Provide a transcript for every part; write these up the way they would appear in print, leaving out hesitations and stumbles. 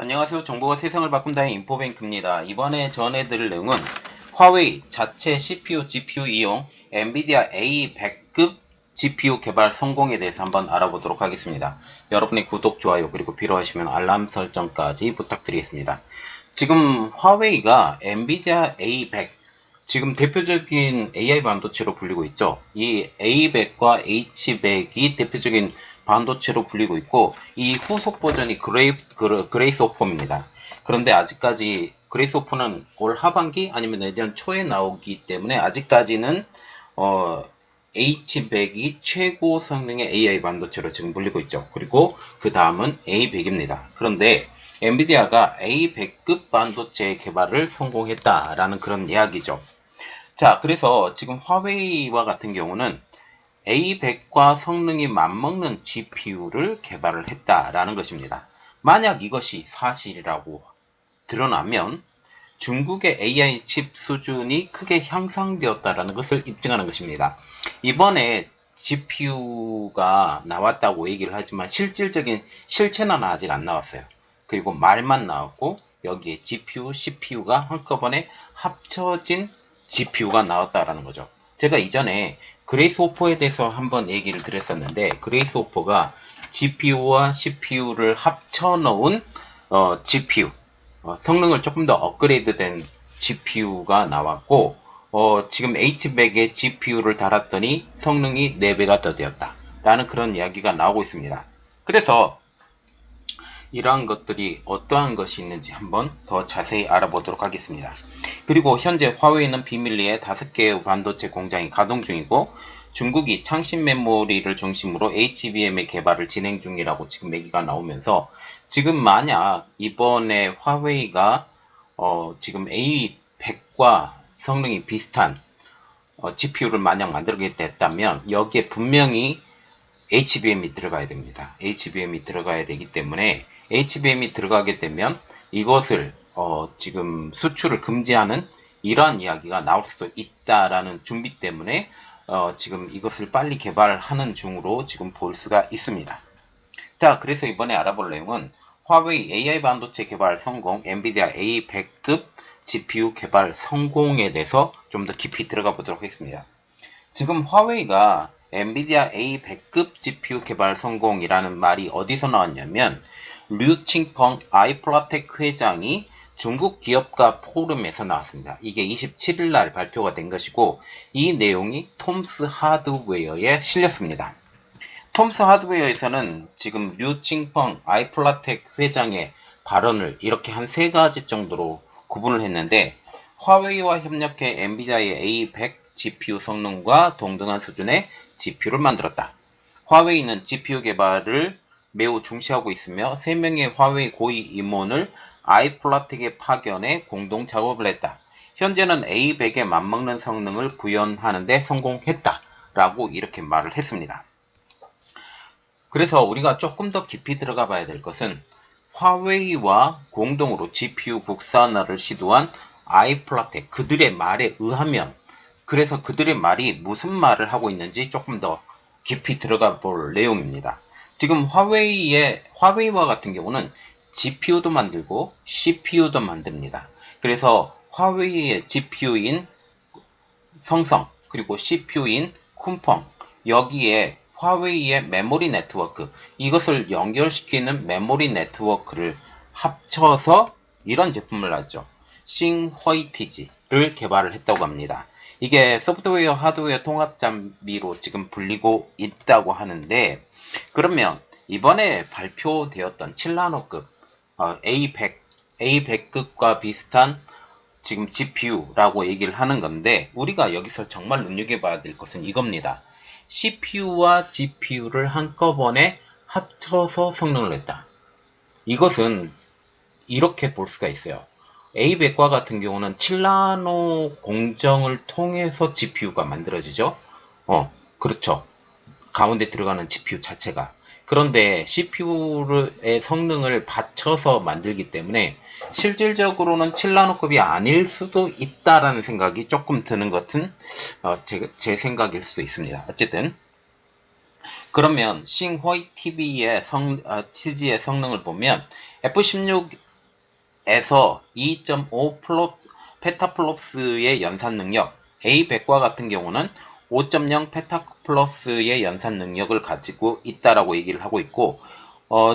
안녕하세요. 정보가 세상을 바꾼다의 인포뱅크입니다. 이번에 전해드릴 내용은 화웨이 자체 CPU, GPU 이용 엔비디아 A100급 GPU 개발 성공에 대해서 한번 알아보도록 하겠습니다. 여러분의 구독, 좋아요, 그리고 필요하시면 알람 설정까지 부탁드리겠습니다. 지금 화웨이가 엔비디아 A100, 지금 대표적인 AI 반도체로 불리고 있죠. 이 A100과 H100이 대표적인 반도체로 불리고 있고, 이 후속 버전이 그레이스 오퍼입니다. 그런데 아직까지 그레이스 오퍼는 올 하반기 아니면 내년 초에 나오기 때문에 아직까지는 H100이 최고 성능의 AI 반도체로 지금 불리고 있죠. 그리고 그 다음은 A100입니다. 그런데 엔비디아가 A100급 반도체 개발을 성공했다라는 그런 이야기죠. 자, 그래서 지금 화웨이와 같은 경우는 A100과 성능이 맞먹는 GPU를 개발을 했다라는 것입니다. 만약 이것이 사실이라고 드러나면 중국의 AI 칩 수준이 크게 향상되었다라는 것을 입증하는 것입니다. 이번에 GPU가 나왔다고 얘기를 하지만 실질적인 실체는 아직 안 나왔어요. 그리고 말만 나왔고 여기에 GPU, CPU가 한꺼번에 합쳐진 GPU가 나왔다라는 거죠. 제가 이전에 그레이스 호퍼에 대해서 한번 얘기를 드렸었는데, 그레이스 호퍼가 GPU와 CPU를 합쳐 놓은 GPU, 성능을 조금 더 업그레이드된 GPU가 나왔고, 지금 H100에 GPU를 달았더니 성능이 4배가 더 되었다 라는 그런 이야기가 나오고 있습니다. 그래서 이러한 것들이 어떠한 것이 있는지 한번 더 자세히 알아보도록 하겠습니다. 그리고 현재 화웨이는 비밀리에 5개의 반도체 공장이 가동 중이고, 중국이 창신 메모리를 중심으로 HBM의 개발을 진행 중이라고 지금 얘기가 나오면서, 지금 만약 이번에 화웨이가 지금 A100과 성능이 비슷한 GPU를 만약 만들게 됐다면 여기에 분명히 HBM이 들어가야 됩니다. HBM이 들어가야 되기 때문에 HBM이 들어가게 되면 이것을 지금 수출을 금지하는 이러한 이야기가 나올 수도 있다라는 준비 때문에 지금 이것을 빨리 개발하는 중으로 지금 볼 수가 있습니다. 자, 그래서 이번에 알아볼 내용은 화웨이 AI 반도체 개발 성공, 엔비디아 A100급 GPU 개발 성공에 대해서 좀 더 깊이 들어가 보도록 하겠습니다. 지금 화웨이가 엔비디아 A100급 GPU 개발 성공이라는 말이 어디서 나왔냐면, 류칭펑 아이플라텍 회장이 중국 기업가 포럼에서 나왔습니다. 이게 27일 날 발표가 된 것이고, 이 내용이 톰스 하드웨어에 실렸습니다. 톰스 하드웨어에서는 지금 류칭펑 아이플라텍 회장의 발언을 이렇게 한 3가지 정도로 구분을 했는데, 화웨이와 협력해 엔비디아의 A100 GPU 성능과 동등한 수준의 GPU를 만들었다. 화웨이는 GPU 개발을 매우 중시하고 있으며 3명의 화웨이 고위 임원을 아이플라텍에 파견해 공동 작업을 했다. 현재는 A100에 맞먹는 성능을 구현하는 데 성공했다 라고 이렇게 말을 했습니다. 그래서 우리가 조금 더 깊이 들어가 봐야 될 것은, 화웨이와 공동으로 GPU 국산화를 시도한 아이플라텍, 그들의 말에 의하면, 그래서 그들의 말이 무슨 말을 하고 있는지 조금 더 깊이 들어가 볼 내용입니다. 지금 화웨이와 같은 경우는 GPU도 만들고 CPU도 만듭니다. 그래서 화웨이의 GPU인 성성, 그리고 CPU인 쿤펑, 여기에 화웨이의 메모리 네트워크, 이것을 연결시키는 메모리 네트워크를 합쳐서 이런 제품을 놨죠. 싱허이티지를 개발을 했다고 합니다. 이게 소프트웨어, 하드웨어 통합 장비로 지금 불리고 있다고 하는데, 그러면 이번에 발표되었던 7나노급 A100급과 비슷한 지금 GPU라고 얘기를 하는 건데, 우리가 여기서 정말 눈여겨봐야 될 것은 이겁니다. CPU와 GPU를 한꺼번에 합쳐서 성능을 냈다. 이것은 이렇게 볼 수가 있어요. A100과 같은 경우는 7나노 공정을 통해서 GPU가 만들어지죠. 그렇죠. 가운데 들어가는 GPU 자체가. 그런데 CPU의 성능을 받쳐서 만들기 때문에 실질적으로는 7나노급이 아닐 수도 있다라는 생각이 조금 드는 것은 제 생각일 수도 있습니다. 어쨌든 그러면 싱허이 TV의 치즈의 성능을 보면 F16 2.5 페타플롭스의 연산 능력, A100과 같은 경우는 5.0 페타플롭스의 연산 능력을 가지고 있다라고 얘기를 하고 있고,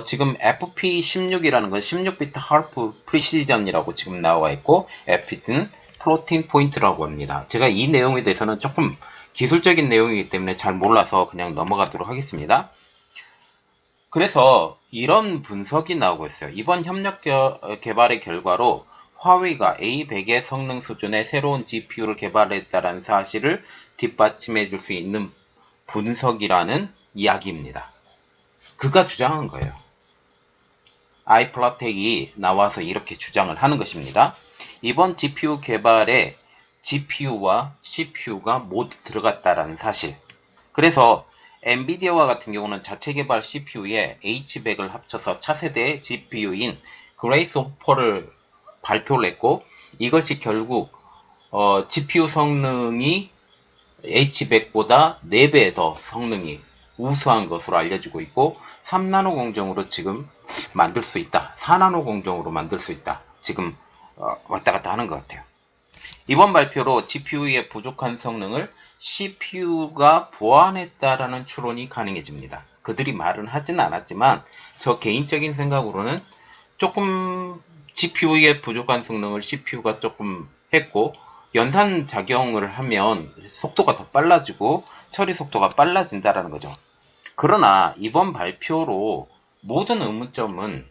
지금 FP16이라는 건 16비트 하프 프리시전이라고 지금 나와 있고, FP는 플로팅 포인트라고 합니다. 제가 이 내용에 대해서는 조금 기술적인 내용이기 때문에 잘 몰라서 그냥 넘어가도록 하겠습니다. 그래서 이런 분석이 나오고 있어요. 이번 협력 개발의 결과로 화웨이가 A100의 성능 수준의 새로운 GPU를 개발했다는 사실을 뒷받침해 줄 수 있는 분석이라는 이야기입니다. 그가 주장한 거예요. 아이플라텍이 나와서 이렇게 주장을 하는 것입니다. 이번 GPU 개발에 GPU와 CPU가 모두 들어갔다라는 사실. 그래서 엔비디아와 같은 경우는 자체 개발 CPU에 H100을 합쳐서 차세대의 GPU인 그레이스 호퍼를 발표를 했고, 이것이 결국 GPU 성능이 H100보다 4배 더 성능이 우수한 것으로 알려지고 있고, 3나노 공정으로 지금 만들 수 있다. 4나노 공정으로 만들 수 있다. 지금 왔다 갔다 하는 것 같아요. 이번 발표로 GPU의 부족한 성능을 CPU가 보완했다라는 추론이 가능해집니다. 그들이 말은 하진 않았지만 저 개인적인 생각으로는 조금 GPU의 부족한 성능을 CPU가 조금 했고, 연산 작용을 하면 속도가 더 빨라지고 처리 속도가 빨라진다라는 거죠. 그러나 이번 발표로 모든 의문점은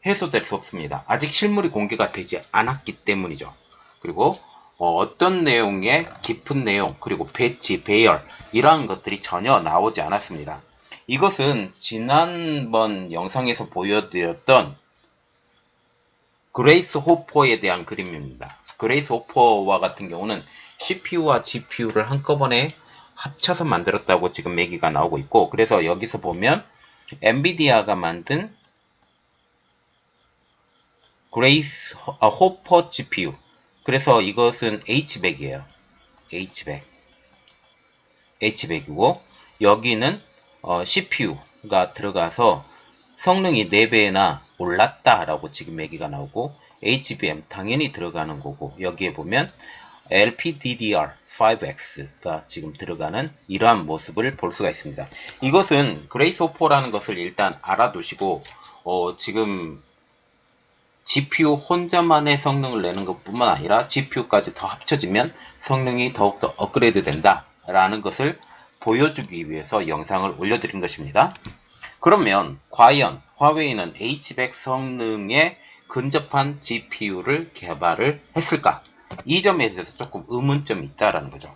해소될 수 없습니다. 아직 실물이 공개가 되지 않았기 때문이죠. 그리고 어떤 내용의 깊은 내용, 그리고 배치, 배열 이러한 것들이 전혀 나오지 않았습니다. 이것은 지난번 영상에서 보여드렸던 그레이스 호퍼에 대한 그림입니다. 그레이스 호퍼와 같은 경우는 CPU와 GPU를 한꺼번에 합쳐서 만들었다고 지금 얘기가 나오고 있고, 그래서 여기서 보면 엔비디아가 만든 그레이스 호퍼 GPU, 그래서 이것은 H100이에요. H100이고 여기는 CPU가 들어가서 성능이 4배나 올랐다라고 지금 얘기가 나오고, HBM 당연히 들어가는 거고, 여기에 보면 LPDDR5X가 지금 들어가는 이러한 모습을 볼 수가 있습니다. 이것은 그레이스 호퍼라는 것을 일단 알아두시고, 지금 GPU 혼자만의 성능을 내는 것뿐만 아니라 GPU까지 더 합쳐지면 성능이 더욱더 업그레이드 된다 라는 것을 보여주기 위해서 영상을 올려드린 것입니다. 그러면 과연 화웨이는 H100 성능에 근접한 GPU를 개발을 했을까? 이 점에 대해서 조금 의문점이 있다라는 거죠.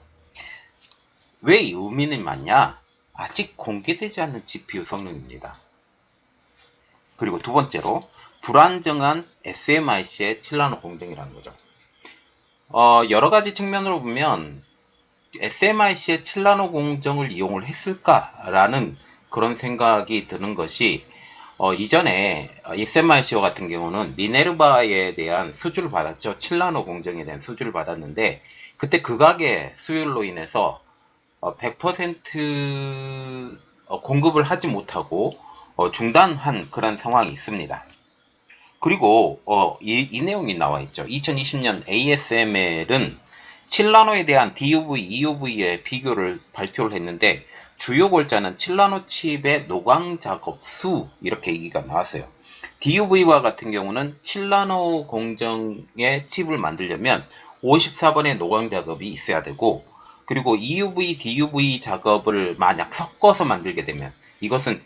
왜 이 의문이 많냐? 아직 공개되지 않는 GPU 성능입니다. 그리고 두 번째로 불안정한 SMIC의 7나노 공정이라는 거죠. 여러 가지 측면으로 보면 SMIC의 7나노 공정을 이용을 했을까라는 그런 생각이 드는 것이, 이전에 SMIC와 같은 경우는 미네르바에 대한 수주를 받았죠. 7나노 공정에 대한 수주를 받았는데, 그때 극악의 수율로 인해서 100% 공급을 하지 못하고 중단한 그런 상황이 있습니다. 그리고 이 내용이 나와 있죠. 2020년 ASML은 7나노에 대한 DUV, EUV의 비교를 발표를 했는데, 주요 골자는 7나노 칩의 노광 작업 수, 이렇게 얘기가 나왔어요. DUV와 같은 경우는 7나노 공정의 칩을 만들려면 54번의 노광 작업이 있어야 되고, 그리고 EUV, DUV 작업을 만약 섞어서 만들게 되면, 이것은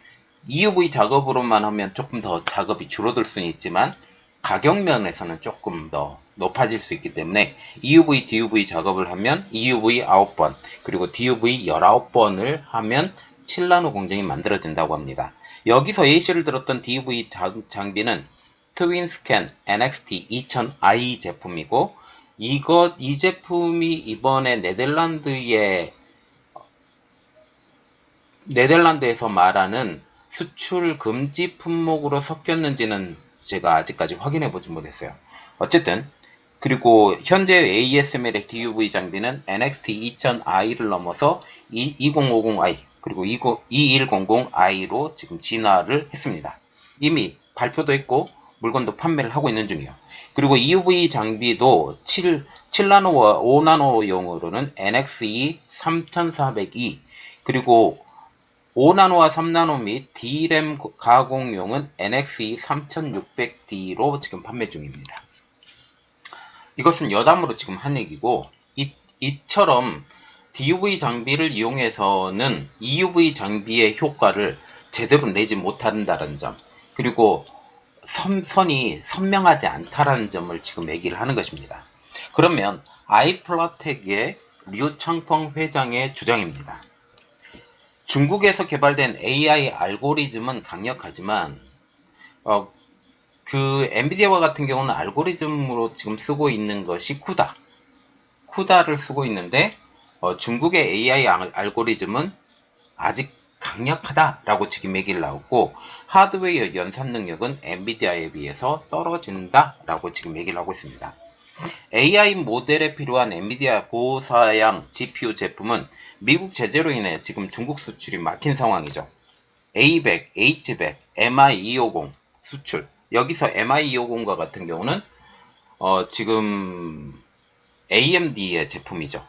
EUV 작업으로만 하면 조금 더 작업이 줄어들 수는 있지만 가격 면에서는 조금 더 높아질 수 있기 때문에 EUV, DUV 작업을 하면 EUV 9번, 그리고 DUV 19번을 하면 7나노 공정이 만들어진다고 합니다. 여기서 예시를 들었던 DUV 장비는 트윈스캔 NXT 2000i 제품이고, 이 제품이 이번에 네덜란드에서 말하는 수출 금지 품목으로 섞였는지는 제가 아직까지 확인해 보지 못했어요. 어쨌든, 그리고 현재 ASML의 DUV 장비는 NXT 2000i를 넘어서 2050i 그리고 2100i로 지금 진화를 했습니다. 이미 발표도 했고 물건도 판매를 하고 있는 중이에요. 그리고 EUV 장비도 7나노와 5나노용으로는 NXE 3402, 그리고 5나노와 3나노 및 D램 가공용은 NXE 3600D로 지금 판매 중입니다. 이것은 여담으로 지금 한 얘기고, 이처럼 DUV 장비를 이용해서는 EUV 장비의 효과를 제대로 내지 못한다는 점, 그리고 선이 선명하지 않다라는 점을 지금 얘기를 하는 것입니다. 그러면 아이플라텍의 류창펑 회장의 주장입니다. 중국에서 개발된 AI 알고리즘은 강력하지만 그 엔비디아와 같은 경우는 알고리즘으로 지금 쓰고 있는 것이 쿠다를 쓰고 있는데 중국의 AI 알고리즘은 아직 강력하다라고 지금 얘기를 나오고, 하드웨어 연산 능력은 엔비디아에 비해서 떨어진다라고 지금 얘기를 하고 있습니다. AI 모델에 필요한 엔비디아 고사양 GPU 제품은 미국 제재로 인해 지금 중국 수출이 막힌 상황이죠. A100, H100, MI250 수출. 여기서 MI250과 같은 경우는 지금 AMD의 제품이죠.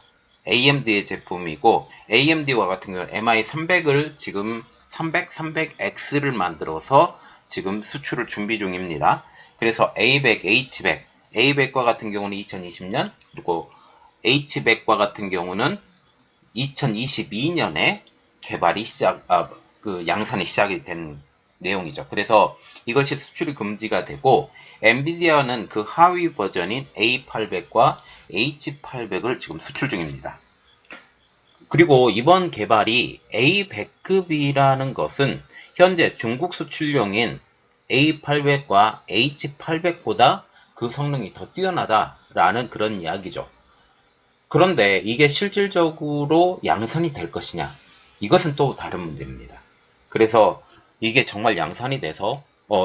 AMD의 제품이고, AMD와 같은 경우는 MI300을 지금 300X를 만들어서 지금 수출을 준비 중입니다. 그래서 A100, H100, A100과 같은 경우는 2020년, 그리고 H100과 같은 경우는 2022년에 개발이 양산이 시작이 된 내용이죠. 그래서 이것이 수출이 금지가 되고, 엔비디아는 그 하위 버전인 A800과 H800을 지금 수출 중입니다. 그리고 이번 개발이 A100급이라는 것은 현재 중국 수출용인 A800과 H800보다 그 성능이 더 뛰어나다라는 그런 이야기죠. 그런데 이게 실질적으로 양산이 될 것이냐? 이것은 또 다른 문제입니다. 그래서 이게 정말 양산이 돼서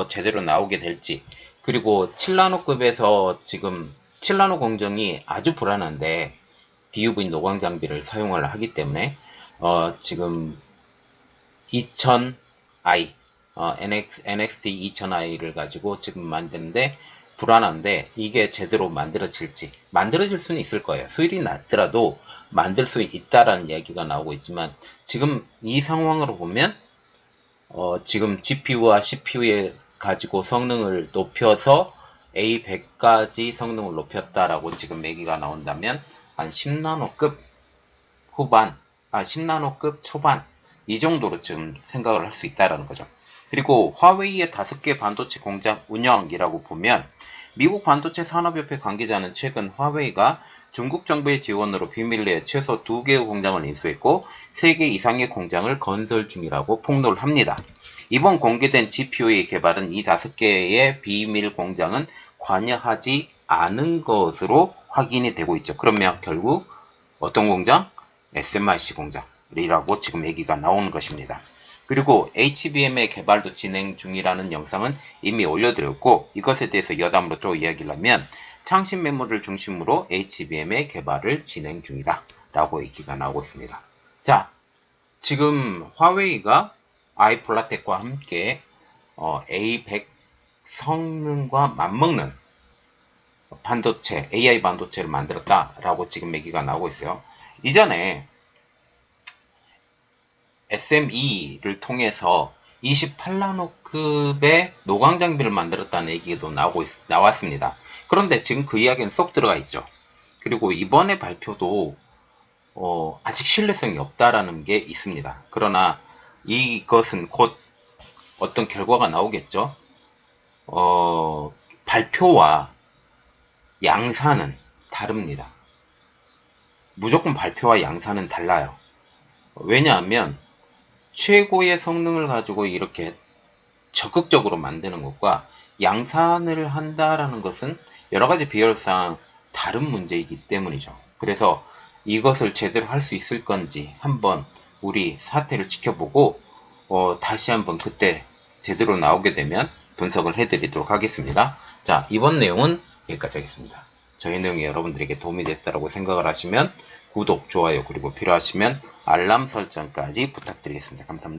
제대로 나오게 될지, 그리고 7나노급에서 지금 7나노 공정이 아주 불안한데 DUV 노광 장비를 사용을 하기 때문에 지금 2000i NXT 2000i를 가지고 지금 만드는데 불안한데, 이게 제대로 만들어질 수는 있을 거예요. 수율이 낮더라도 만들 수 있다라는 얘기가 나오고 있지만, 지금 이 상황으로 보면 지금 GPU와 CPU에 가지고 성능을 높여서 A100까지 성능을 높였다라고 지금 얘기가 나온다면 한 10나노급 후반, 10나노급 초반 이 정도로 지금 생각을 할 수 있다라는 거죠. 그리고 화웨이의 5개 반도체 공장 운영이라고 보면, 미국 반도체 산업협회 관계자는 최근 화웨이가 중국 정부의 지원으로 비밀리에 최소 2개의 공장을 인수했고 3개 이상의 공장을 건설 중이라고 폭로를 합니다. 이번 공개된 GPU의 개발은 이 5개의 비밀 공장은 관여하지 않은 것으로 확인이 되고 있죠. 그러면 결국 어떤 공장? SMIC 공장이라고 지금 얘기가 나오는 것입니다. 그리고 HBM의 개발도 진행 중이라는 영상은 이미 올려드렸고, 이것에 대해서 여담으로 또 이야기를 하면 창신 메모리를 중심으로 HBM의 개발을 진행 중이다 라고 얘기가 나오고 있습니다. 자, 지금 화웨이가 아이플라텍과 함께 A100 성능과 맞먹는 반도체, AI 반도체를 만들었다라고 지금 얘기가 나오고 있어요. 이전에 SME를 통해서 28나노급의 노광 장비를 만들었다는 얘기도 나왔습니다. 그런데 지금 그 이야기는 쏙 들어가 있죠. 그리고 이번에 발표도 아직 신뢰성이 없다라는 게 있습니다. 그러나 이것은 곧 어떤 결과가 나오겠죠. 발표와 양산은 다릅니다. 무조건 발표와 양산은 달라요. 왜냐하면 최고의 성능을 가지고 이렇게 적극적으로 만드는 것과 양산을 한다라는 것은 여러가지 비율상 다른 문제이기 때문이죠. 그래서 이것을 제대로 할 수 있을 건지 한번 우리 사태를 지켜보고 다시 한번 그때 제대로 나오게 되면 분석을 해드리도록 하겠습니다. 자, 이번 내용은 여기까지 하겠습니다. 저희 내용이 여러분들에게 도움이 됐다고 생각을 하시면 구독, 좋아요, 그리고 필요하시면 알람 설정까지 부탁드리겠습니다. 감사합니다.